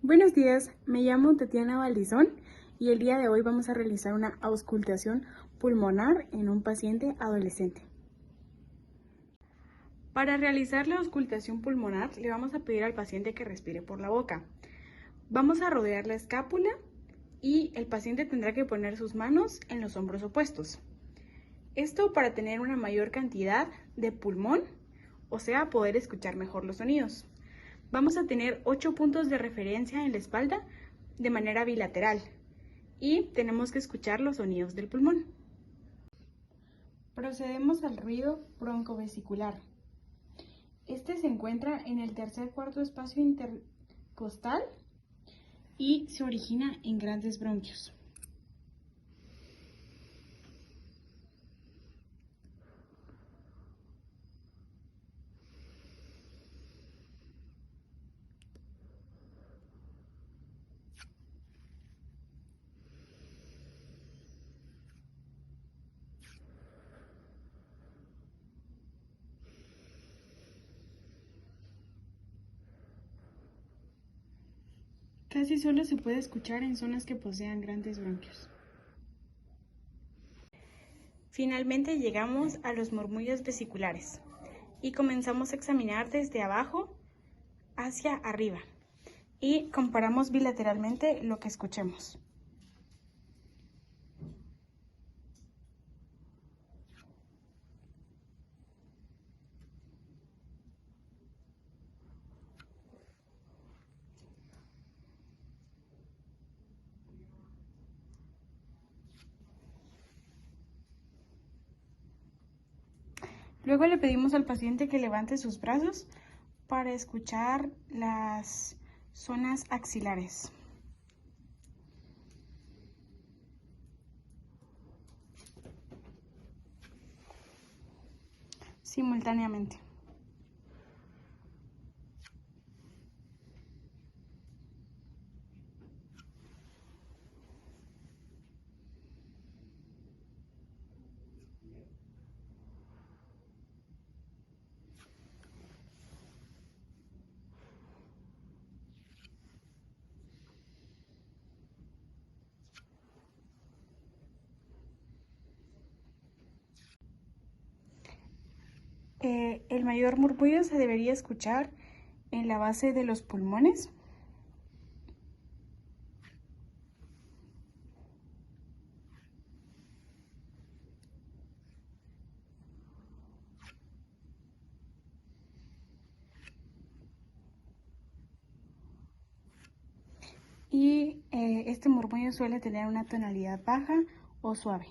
Buenos días, me llamo Tatiana Valdizón y el día de hoy vamos a realizar una auscultación pulmonar en un paciente adolescente. Para realizar la auscultación pulmonar le vamos a pedir al paciente que respire por la boca. Vamos a rodear la escápula y el paciente tendrá que poner sus manos en los hombros opuestos. Esto para tener una mayor cantidad de pulmón, o sea, poder escuchar mejor los sonidos. Vamos a tener 8 puntos de referencia en la espalda de manera bilateral y tenemos que escuchar los sonidos del pulmón. Procedemos al ruido broncovesicular. Este se encuentra en el tercer cuarto espacio intercostal y se origina en grandes bronquios. Casi solo se puede escuchar en zonas que posean grandes bronquios. Finalmente llegamos a los murmullos vesiculares y comenzamos a examinar desde abajo hacia arriba y comparamos bilateralmente lo que escuchemos. Luego le pedimos al paciente que levante sus brazos para escuchar las zonas axilares. Simultáneamente. El mayor murmullo se debería escuchar en la base de los pulmones. Y este murmullo suele tener una tonalidad baja o suave.